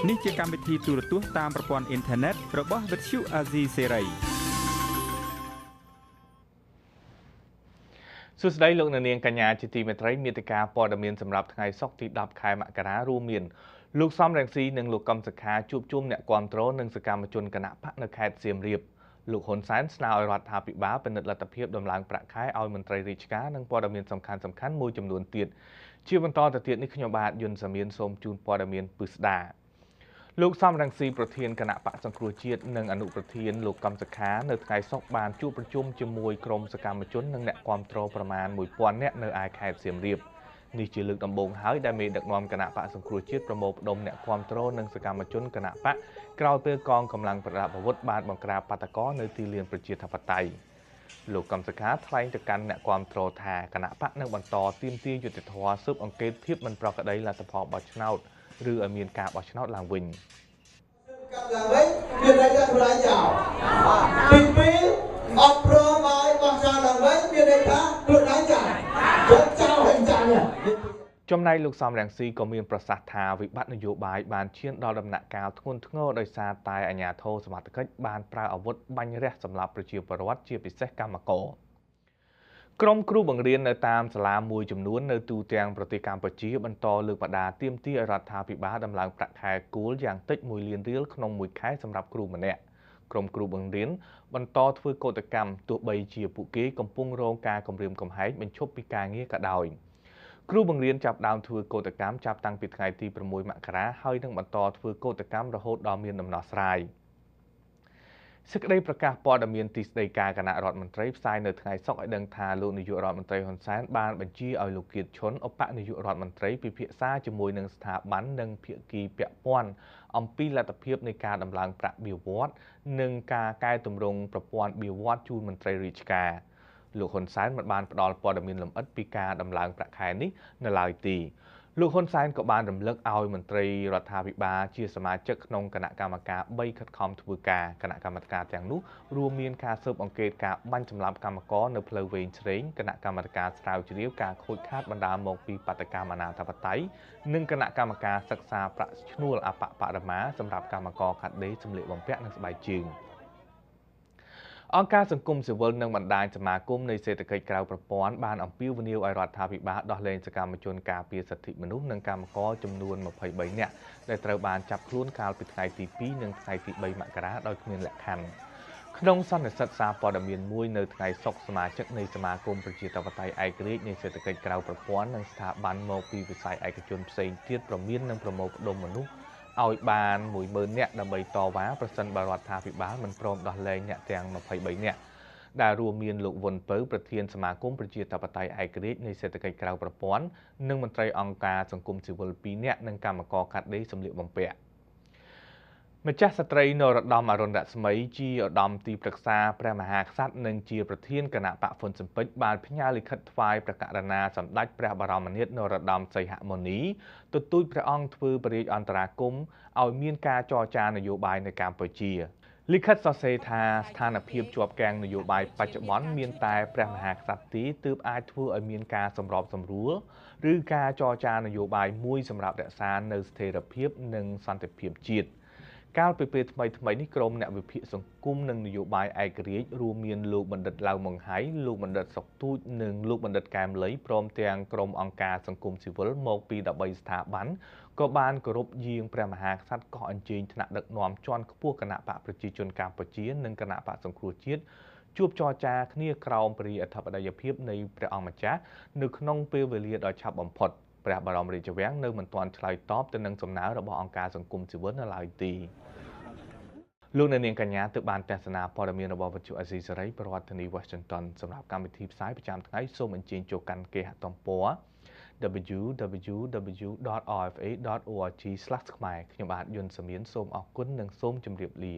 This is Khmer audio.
នេះជាកម្មវិធីទូរទស្សន៍តាមប្រព័ន្ធអ៊ីនធឺណិតរបស់ Vuthu Azizi Serai សួស្តីលោកអ្នកនាងកញ្ញាជាទីមេត្រីមាតិកាព័ត៌មានសម្រាប់ថ្ងៃសុក្រទី10ខែមករារួមមានលោកសំរងស៊ីនិងលោកកឹមសុខាជួបជុំអ្នកគាំទ្រនិងសកម្មជនគណបកនៅខេត្តសៀមរាបលោកហ៊ុនសែនស្នើឲ្យរដ្ឋាភិបាលពិនិត្យលទ្ធភាពដំឡើងប្រាក់ខែឲ្យមន្ត្រីរាជការនិងព័ត៌មានសំខាន់មួយចំនួនទៀតជាបន្តទៅទៀតនេះខ្ញុំបាទយុនសាមៀនសូមជូនព័ត៌មានពិស្ដាលោកសំរងស៊ីប្រធានគណៈបកសង្គ្រោះជាតិនិងអនុប្រធានលោកកឹមសុខានៅថ្ងៃសុក្របានជួបប្រជុំជាមួយក្រុមសកម្មជននិងអ្នកគាំទ្រប្រមាណ 1000 នាក់នៅឯខេត្តសៀមរាបនេះជាលើកដំបូងហើយដែលមេដឹកនាំគណៈបកសង្គ្រោះជាតិប្រមូលផ្ដុំអ្នកគាំទ្រនិងសកម្មជនគណៈបកក្រោយពេលកងកម្លាំងប្រដាប់អាវុធបានបង្ក្រាបបាតកោនៅទីលានប្រជាធិបតេយ្យលោកកឹមសុខាថ្លែងទៅកាន់អ្នកគាំទ្រថាគណៈបកនឹងបន្តទាមទារយុត្តិធម៌ស៊ើបអង្កេតភាពមិនប្រក្រតីលទ្ធផលបោះឆ្នោតឬឲ្យមានការបោះឆ្នោតឡើងវិញឡើងវិញមានន័យថាសម្រាប់ចោលទី2អត់ព្រមឲ្យបោះឆ្នោតឡើងវិញមានន័យថាខ្លួនឯងចាញ់ចោលហើយចាញ់ចំណែកលោកសំរងស៊ីក៏មានប្រសាសន៍ថាវិបត្តិនយោបាយបានឈានដល់ដំណាក់កាលធ្ងន់ធ្ងរដោយសារតែអាជ្ញាធរសមត្ថកិច្ចបានប្រើអាវុធបាញ់រះសម្លាប់ប្រជាពលរដ្ឋជាពិសេសកម្មករក្រុមគ្រូបង្រៀននៅតាមសាលាមួយចំនួននៅទូទាំងប្រទេសកម្ពុជាបន្តលើកបដាទាមទារឲ្យរដ្ឋាភិបាលដំឡើងប្រាក់ខែគោលយ៉ាងតិច1 លានរៀលក្នុងមួយខែសម្រាប់គ្រូម្នាក់ក្រុមគ្រូបង្រៀនបន្តធ្វើកោតកម្មទោះបីជាពួកគេកំពុងរងការគំរាមកំហែងបញ្ឈប់ពីការងារក៏ដោយគ្រូបង្រៀនចាប់ដើមធ្វើកោតកម្មចាប់តាំងពីថ្ងៃទី6មករាហើយនឹងបន្តធ្វើកោតកម្មរហូតដល់មានដំណោះស្រាយសេចក្តីប្រកាសព័ត៌មានទីស្តីការគណៈរដ្ឋមន្ត្រីផ្សាយនៅថ្ងៃសុក្រឲ្យដឹងថាលោកនាយករដ្ឋមន្ត្រីហ៊ុនសែនបានបញ្ជាឲ្យលោកគៀតឈុនឧបនាយករដ្ឋមន្ត្រីពិភាក្សាជាមួយនឹងស្ថាប័ននិងភាគីពាក់ព័ន្ធអំពីលទ្ធភាពនៃការដំឡើងប្រាក់បៀវត្សនិងការកែតម្រង់ប្រព័ន្ធបៀវត្សជូនមន្ត្រីរាជការលោកហ៊ុនសែនមិនបានផ្ដល់ព័ត៌មានលម្អិតពីការដំឡើងប្រាក់ខែនេះនៅឡើយទេលោកហ៊ុនសែនក៏បានរំលឹកឲ្យមន្ត្រីរដ្ឋាភិបាលជាសមាជិកក្នុងគណៈកម្មការ3ខិតខំធ្វើការគណៈកម្មការទាំងនោះរួមមានការស៊ើបអង្កេតការបាញ់សម្លាប់កម្មករនៅផ្លូវវែងឆ្វេងគណៈកម្មការស្រាវជ្រាវការខូចខាតបណ្ដាលមកពីបាតកម្មអនាធិបតេយ្យនិងគណៈកម្មការសិក្សាប្រាក់ឈ្នួលអបបរមាសម្រាប់កម្មករខាត់ដេរសម្លៀកបំពាក់និងស្បែកជើងអង្គការសង្គមស៊ីវិលនិងបណ្ដាញសមាគមនៃសេដ្ឋកិច្ចក្រៅប្រព័ន្ធបានអំពាវនាវឲ្យរដ្ឋាភិបាលដោះលែងសកម្មជនការពារសិទ្ធិមនុស្សនិងកម្មករចំនួន23នាក់ដែលត្រូវបានចាប់ខ្លួនកាលពីថ្ងៃទី2និងថ្ងៃទី3មករាដោយគ្មានលក្ខខណ្ឌក្នុងសន្និសីទសារព័ត៌មានមួយនៅថ្ងៃសុក្រសមាជិកនៃសមាគមប្រជាធិបតេយ្យឯករាជ្យនៃសេដ្ឋកិច្ចក្រៅប្រព័ន្ធនិងស្ថាប័នមកពីវិស័យឯកជនផ្សេងទៀតប្រមាននិងប្រមូលផ្ដុំមនុស្សឲ្យបាន10000នាក់ដើម្បីតវ៉ាប្រសិនបើរដ្ឋាភិបាលមិនព្រមដោះលែងអ្នកទាំង23នាក់ដែលរួមមានលោកវុនពៅប្រធានសមាគមប្រជាធិបតេយ្យឯករាជ្យនៃសេដ្ឋកិច្ចក្រៅប្រព័ន្ធនិងមន្ត្រីអង្គការសង្គមស៊ីវិល2នាក់និងកម្មករកាត់ដេរសម្លៀកបំពាក់ម្ចាស់ស្ត្រីនរោត្តមអរុណរស្មីជាឧត្តមទីប្រឹក្សាព្រះមហាក្សត្រនិងជាប្រធានគណៈបកហ៊ុនស៊ិនប៉ិចបានផ្ញើលិខិតថ្វាយព្រះករុណាសម្ដេចព្រះបរមនាថនរោត្តមសីហមុនីទទូចព្រះអង្គធ្វើបរិយាអន្តរាគមន៍ឲ្យមានការចរចានយោបាយនៅកម្ពុជាលិខិតសរសេរថាស្ថានភាពជាប់គាំងនយោបាយបច្ចុប្បន្នមានតែព្រះមហាក្សត្រទេទើបអាចធ្វើឲ្យមានការសម្របសម្រួលឬការចរចានយោបាយមួយសម្រាប់រក្សានៅស្ថិរភាពនិងសន្តិភាពជាតិកាលពីពេលថ្មីនេះក្រុមអ្នកវិភាគសង្គមនិងនយោបាយឯករាជ្យរួមមានលោកបណ្ឌិតឡាវម៉ុងហៃលោកបណ្ឌិតសុកទូចនិងលោកបណ្ឌិតកែមលីព្រមទាំងក្រុមអង្គការសង្គមស៊ីវិលមកពី13ស្ថាប័នក៏បានគោរពយាងព្រះមហាក្សត្រកោះអញ្ជើញថ្នាក់ដឹកនាំជាន់ខ្ពស់គណៈបកប្រជាជនកម្ពុជានិងគណៈបកសង្គ្រោះជាតិជួបចរចាគ្នាក្រោមព្រះរាជអធិបតេយ្យភាពនៃព្រះអង្គម្ចាស់នៅក្នុងពេលវេលាដ៏ឆាប់បំផុតព្រះបរមរាជវាំងនៅមិនទាន់ឆ្លើយតបទៅនឹងសំណើរបស់អង្គការសង្គមស៊ីវិលនៅឡើយទេលោកអ្នកនាងកញ្ញាទើបបានទស្សនាព័ត៌មានរបស់វិទ្យុអាស៊ីសេរីប្រធានាធិបតី Washington សម្រាប់កម្មវិធីផ្សាយប្រចាំថ្ងៃសូមអញ្ជើញចូលកាន់គេហទំព័រ www.rfa.org/ ខ្មែរខ្ញុំបាទយុនសាមៀនសូមអរគុណនិងសូមជម្រាបលា